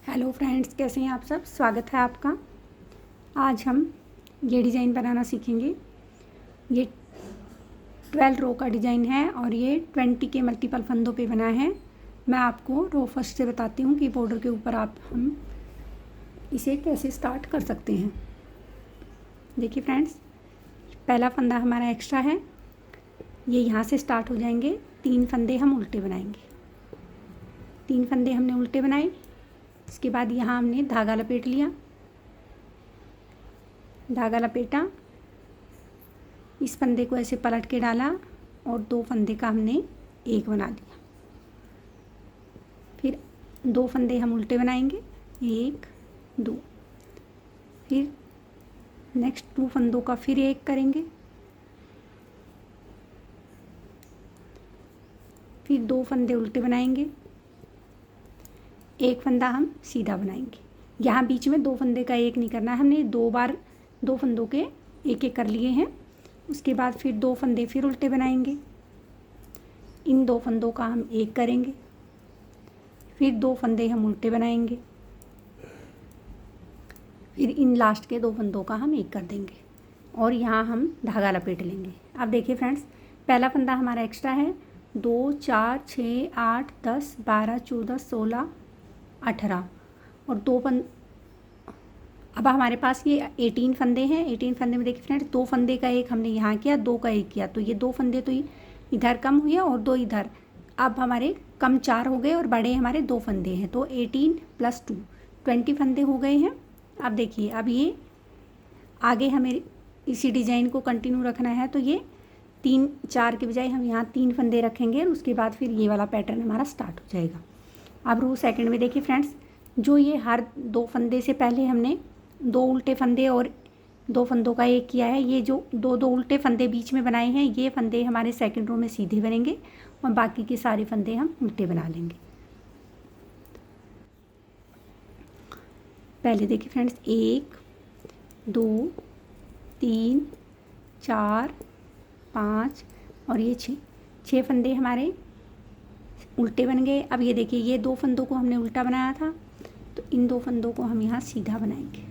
Hello friends, कैसे हैं आप सब। स्वागत है आपका। आज हम ये डिज़ाइन बनाना सीखेंगे। ये 12 रो का डिज़ाइन है और ये 20 के मल्टीपल फंदों पे बना है। मैं आपको रो फर्स्ट से बताती हूँ कि बॉर्डर के ऊपर हम इसे कैसे स्टार्ट कर सकते हैं। देखिए फ्रेंड्स, पहला फंदा हमारा एक्स्ट्रा है, ये यहाँ से स्टार्ट हो जाएंगे। 3 फंदे हम उल्टे बनाएंगे। 3 फंदे हमने उल्टे बनाए। इसके बाद यहाँ हमने धागा लपेट लिया, धागा लपेटा, इस फंदे को ऐसे पलट के डाला और 2 फंदे का हमने एक बना दिया। फिर 2 फंदे हम उल्टे बनाएंगे, 1 2। फिर नेक्स्ट 2 फंदों का फिर एक करेंगे, फिर 2 फंदे उल्टे बनाएंगे, एक फंदा हम सीधा बनाएंगे। यहाँ बीच में 2 फंदे का एक नहीं करना है, हमने 2 बार 2 फंदों के एक एक कर लिए हैं। उसके बाद फिर 2 फंदे फिर उल्टे बनाएंगे, इन 2 फंदों का हम एक करेंगे, फिर 2 फंदे हम उल्टे बनाएंगे, फिर इन लास्ट के 2 फंदों का हम एक कर देंगे और यहाँ हम धागा लपेट लेंगे। अब देखिए फ्रेंड्स, पहला फंदा हमारा एक्स्ट्रा है। 2 4 6 8 10 12 14 16 18 और 2 फंद। अब हमारे पास ये 18 फंदे हैं। 18 फंदे में देखिए फ्रेंड्स, 2 फंदे का एक हमने यहाँ किया, 2 का एक किया, तो ये 2 फंदे तो इधर कम हुए और 2 इधर। अब हमारे कम 4 हो गए और बड़े हमारे 2 फंदे हैं, तो 18 + 2 20 फंदे हो गए हैं। अब देखिए, अब ये आगे हमें इसी डिज़ाइन को कंटिन्यू रखना है, तो ये 3 4 के बजाय हम यहाँ 3 फंदे रखेंगे और उसके बाद फिर ये वाला पैटर्न हमारा स्टार्ट हो जाएगा। अब रो सेकंड में देखिए फ्रेंड्स, जो ये हर 2 फंदे से पहले हमने 2 उल्टे फंदे और 2 फंदों का एक किया है, ये जो 2 उल्टे फंदे बीच में बनाए हैं, ये फंदे हमारे सेकंड रो में सीधे बनेंगे और बाकी के सारे फंदे हम उल्टे बना लेंगे। पहले देखिए फ्रेंड्स, 1 2 3 4 5 और ये 6 फंदे हमारे उल्टे बन गए। अब ये देखिए, ये 2 फंदों को हमने उल्टा बनाया था, तो इन 2 फंदों को हम यहाँ सीधा बनाएंगे।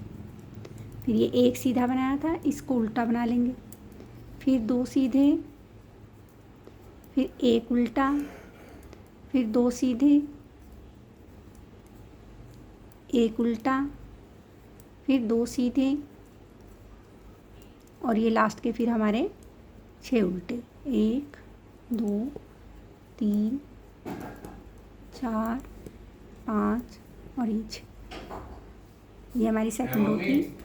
फिर ये एक सीधा बनाया था, इसको उल्टा बना लेंगे, फिर 2 सीधे, फिर एक उल्टा, फिर 2 सीधे, एक उल्टा, फिर 2 सीधे और ये लास्ट के फिर हमारे 6 उल्टे। 1 2 3 4 5 और ये 6। ये हमारी सेकंड रो थी।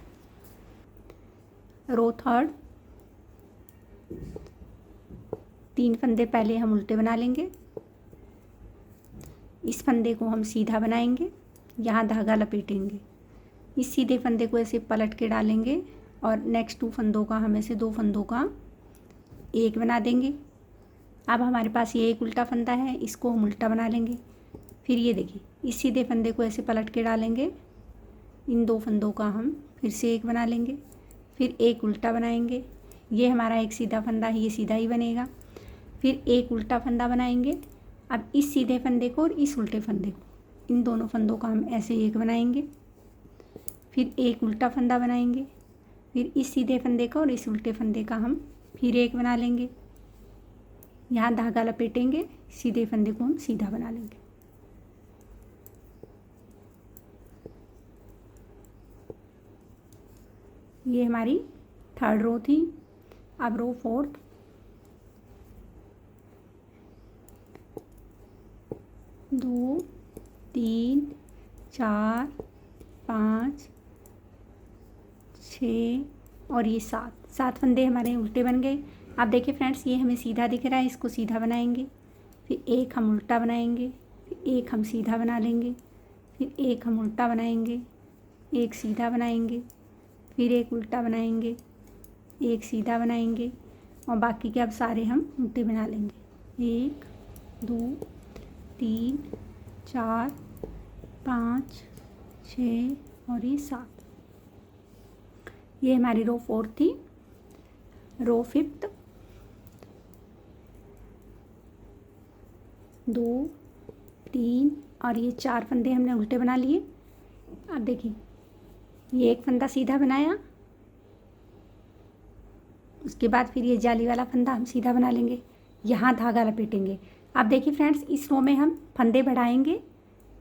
रो थर्ड, 3 फंदे पहले हम उल्टे बना लेंगे, इस फंदे को हम सीधा बनाएंगे, यहाँ धागा लपेटेंगे, इस सीधे फंदे को ऐसे पलट के डालेंगे और नेक्स्ट 2 फंदों का हम ऐसे 2 फंदों का एक बना देंगे। अब हमारे पास ये एक उल्टा फंदा है, इसको हम उल्टा बना लेंगे। फिर ये देखिए, इस सीधे फंदे को ऐसे पलट के डालेंगे, इन 2 फंदों का हम फिर से एक बना लेंगे, फिर एक उल्टा बनाएंगे। ये हमारा एक सीधा फंदा है, ये सीधा ही बनेगा। फिर एक उल्टा फंदा बनाएंगे। अब इस सीधे फंदे को और इस उल्टे फंदे को, इन दोनों फंदों का हम ऐसे एक बनाएंगे, फिर एक उल्टा फंदा बनाएंगे, फिर इस सीधे फंदे का और इस उल्टे फंदे का हम फिर एक बना लेंगे, यहाँ धागा लपेटेंगे, सीधे फंदे को हम सीधा बना लेंगे। ये हमारी थर्ड रो थी। अब रो फोर्थ, 2 3 4 5 6 और ये 7 फंदे हमारे उल्टे बन गए। अब देखिए फ्रेंड्स, ये हमें सीधा दिख रहा है, इसको सीधा बनाएंगे, फिर एक हम उल्टा बनाएंगे, फिर एक हम सीधा बना लेंगे, फिर एक हम उल्टा बनाएंगे, एक सीधा बनाएंगे, फिर एक उल्टा बनाएंगे, एक सीधा बनाएंगे और बाकी के अब सारे हम उल्टे बना लेंगे। 1 2 3 4 5 6 और ये 7। ये हमारी रो फोर्थ थी। रो फिफ्थ, 2 3 और ये 4 फंदे हमने उल्टे बना लिए। अब देखिए ये एक फंदा सीधा बनाया, उसके बाद फिर ये जाली वाला फंदा हम सीधा बना लेंगे, यहाँ धागा लपेटेंगे। अब देखिए फ्रेंड्स, इस रो में हम फंदे बढ़ाएंगे,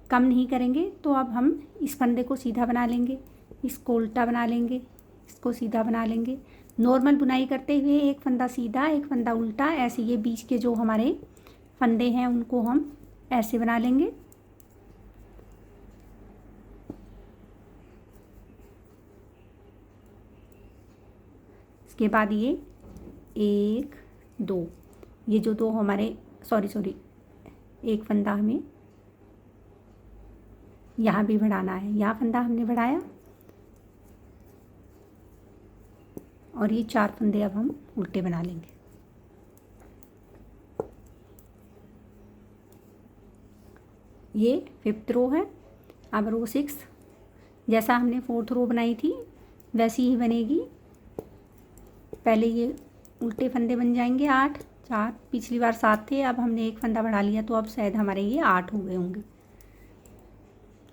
कम नहीं करेंगे। तो अब हम इस फंदे को सीधा बना लेंगे, इसको उल्टा बना लेंगे, इसको सीधा बना लेंगे। नॉर्मल बुनाई करते हुए एक फंदा सीधा एक फंदा उल्टा, ऐसे ये बीच के जो हमारे फंदे हैं उनको हम ऐसे बना लेंगे। इसके बाद ये एक दो, ये जो दो हमारे सॉरी एक फंदा हमें यहाँ भी बढ़ाना है, यहाँ फंदा हमने बढ़ाया और ये 4 फंदे अब हम उल्टे बना लेंगे। ये 5th रो है। अब रो 6 जैसा हमने 4th रो बनाई थी वैसी ही बनेगी। पहले ये उल्टे फंदे बन जाएंगे 8, 4, पिछली बार 7 थे, अब हमने एक फंदा बढ़ा लिया तो अब शायद हमारे ये 8 हो गए होंगे,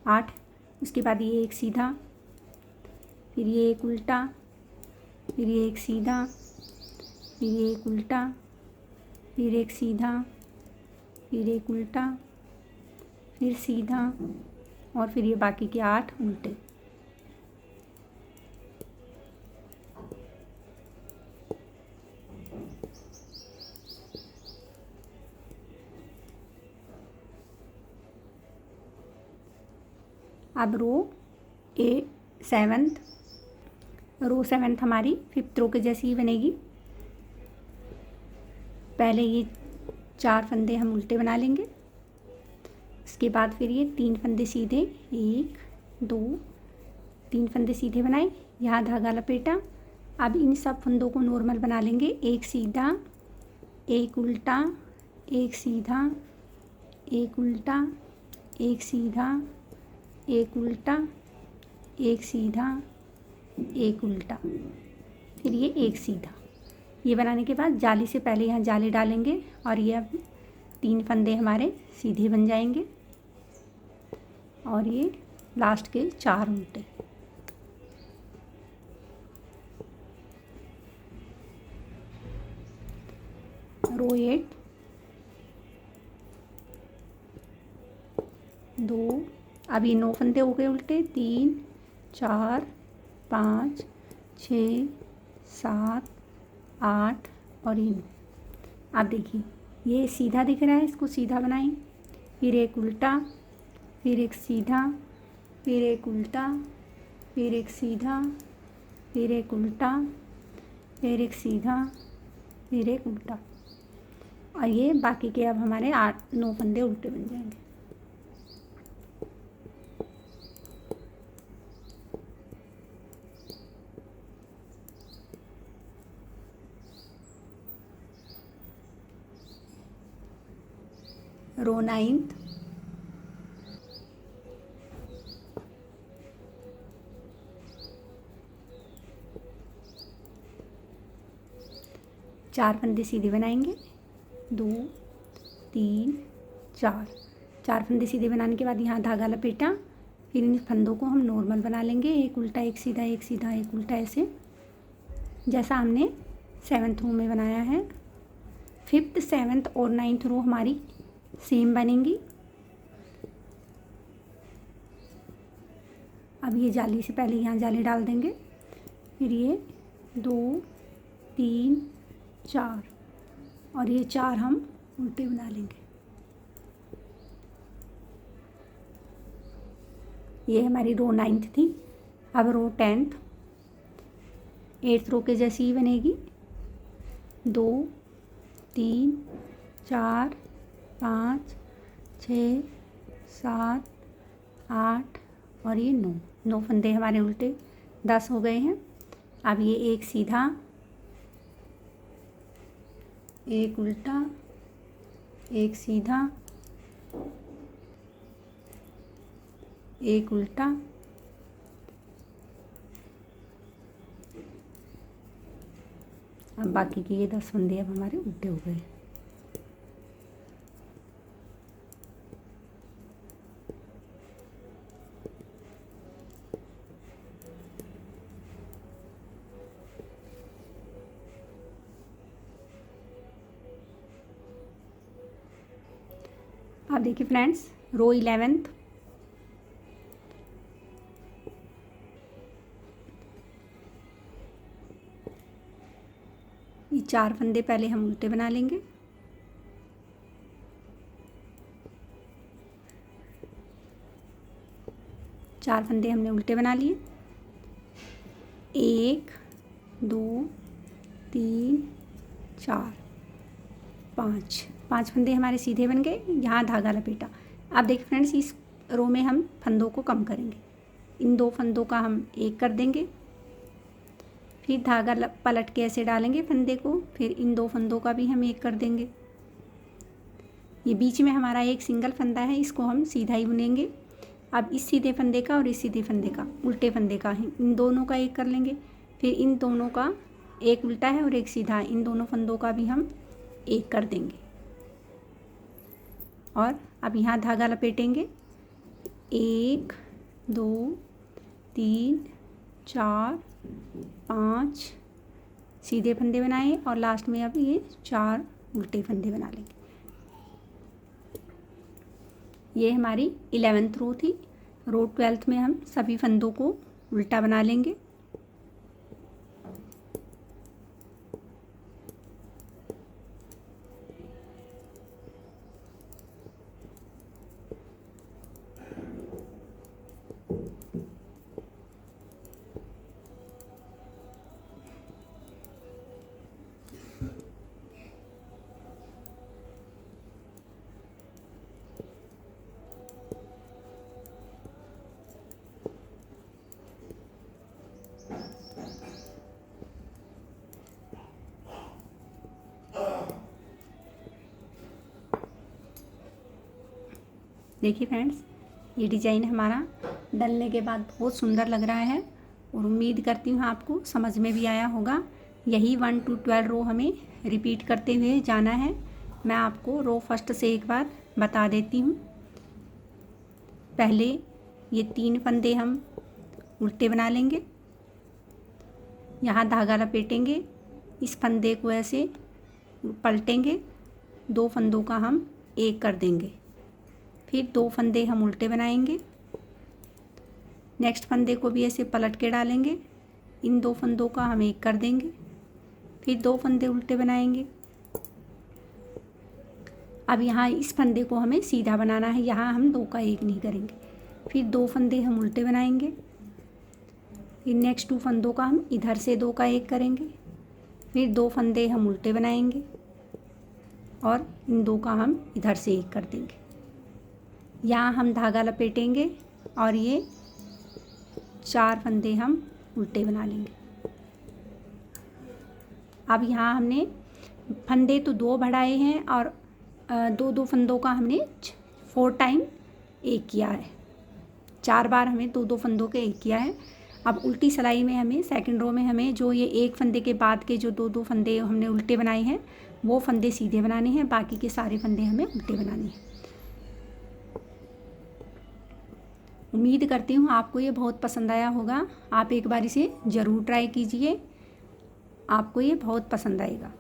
8। उसके बाद ये एक सीधा, फिर ये एक उल्टा, फिर ये एक सीधा, फिर ये एक उल्टा, फिर एक सीधा, फिर एक उल्टा, फिर सीधा, और फिर ये बाकी के 8 उल्टे। अब रो 7 हमारी 5th रो के जैसी ही बनेगी। पहले ये 4 फंदे हम उल्टे बना लेंगे, इसके बाद फिर ये 3 फंदे सीधे, 1 2 3 फंदे सीधे बनाए, यहाँ धागा लपेटा। अब इन सब फंदों को नॉर्मल बना लेंगे, एक सीधा एक उल्टा, एक सीधा एक उल्टा, एक सीधा एक उल्टा, एक सीधा एक उल्टा, फिर ये एक सीधा। ये बनाने के बाद जाली से पहले यहाँ जाली डालेंगे और ये अब 3 फंदे हमारे सीधे बन जाएंगे और ये लास्ट के 4 उल्टे। रो 8 2, अब ये 9 फंदे हो गए उल्टे, 3 4 5 6 7 8 और ये 9। अब देखिए ये सीधा दिख रहा है, इसको सीधा बनाएं, फिर एक उल्टा, फिर एक सीधा, फिर एक उल्टा, फिर एक सीधा, फिर एक उल्टा, फिर एक सीधा, फिर एक उल्टा, और ये बाकी के अब हमारे 8-9 फंदे उल्टे बन जाएंगे। रो 9 4 फंदे सीधे बनाएंगे, 2 3 4 फंदे सीधे बनाने के बाद यहाँ धागा लपेटा, फिर इन फंदों को हम नॉर्मल बना लेंगे, एक उल्टा एक सीधा एक सीधा एक उल्टा, ऐसे जैसा हमने 7th रो में बनाया है। 5th 7th और 9th रो हमारी सेम बनेंगी। अब ये जाली से पहले यहाँ जाली डाल देंगे, फिर ये 2 3 4 और ये 4 हम उल्टे बना लेंगे। ये हमारी रो 9th थी। अब रो 10th 8th रो के जैसी ही बनेगी, 2 3 4 5 6 7 8 और ये 9 फंदे हमारे उल्टे 10 हो गए हैं। अब ये एक सीधा एक उल्टा एक सीधा एक उल्टा, अब बाकी के ये 10 फंदे अब हमारे उल्टे हो गए। आप देखिए फ्रेंड्स, रो 11th, ये 4 फंदे पहले हम उल्टे बना लेंगे। चार फंदे हमने उल्टे बना लिए। 1 2 3 4 5 फंदे हमारे सीधे बन गए। यहाँ धागा लपेटा। अब देखिए फ्रेंड्स, इस रो में हम फंदों को कम करेंगे। इन 2 फंदों का हम एक कर देंगे, फिर धागा पलट के ऐसे डालेंगे फंदे को, फिर इन 2 फंदों का भी हम एक कर देंगे। ये बीच में हमारा एक सिंगल फंदा है, इसको हम सीधा ही बुनेंगे। अब इस सीधे फंदे का और इस सीधे फंदे का, उल्टे फंदे का है, इन दोनों का एक कर लेंगे। फिर इन दोनों का, एक उल्टा है और एक सीधा है, इन दोनों फंदों का भी हम एक कर देंगे। और अब यहाँ धागा लपेटेंगे। 1 2 3 4 5 सीधे फंदे बनाए और लास्ट में अब ये 4 उल्टे फंदे बना लेंगे। ये हमारी 11th रो थी। रो 12th में हम सभी फंदों को उल्टा बना लेंगे। देखिए फ्रेंड्स, ये डिज़ाइन हमारा डलने के बाद बहुत सुंदर लग रहा है और उम्मीद करती हूँ आपको समझ में भी आया होगा। यही 1 to 12 रो हमें रिपीट करते हुए जाना है। मैं आपको रो फर्स्ट से एक बार बता देती हूँ। पहले ये 3 फंदे हम उल्टे बना लेंगे। यहाँ धागा लपेटेंगे, इस फंदे को ऐसे पलटेंगे, 2 फंदों का हम एक कर देंगे। फिर 2 फंदे हम उल्टे बनाएंगे। नेक्स्ट फंदे को भी ऐसे पलट के डालेंगे, इन 2 फंदों का हम एक कर देंगे। फिर 2 फंदे उल्टे बनाएंगे। अब यहाँ इस फंदे को हमें सीधा बनाना है, यहाँ हम 2 का एक नहीं करेंगे। फिर 2 फंदे हम उल्टे बनाएंगे। फिर नेक्स्ट 2 फंदों का हम इधर से 2 का एक करेंगे। फिर 2 फंदे हम उल्टे बनाएंगे और इन 2 का हम इधर से एक कर देंगे। यहाँ हम धागा लपेटेंगे और ये 4 फंदे हम उल्टे बना लेंगे। अब यहाँ हमने फंदे तो 2 बढ़ाए हैं और 2 फंदों का हमने 4 टाइम एक किया है। 4 बार हमें 2 फंदों के एक किया है। अब उल्टी सिलाई में हमें सेकंड रो में हमें जो ये एक फंदे के बाद के जो 2 फंदे हमने उल्टे बनाए हैं वो फंदे सीधे बनाने हैं, बाकी के सारे फंदे हमें उल्टे बनाने हैं। उम्मीद करती हूँ आपको ये बहुत पसंद आया होगा। आप एक बार इसे ज़रूर ट्राई कीजिए, आपको ये बहुत पसंद आएगा।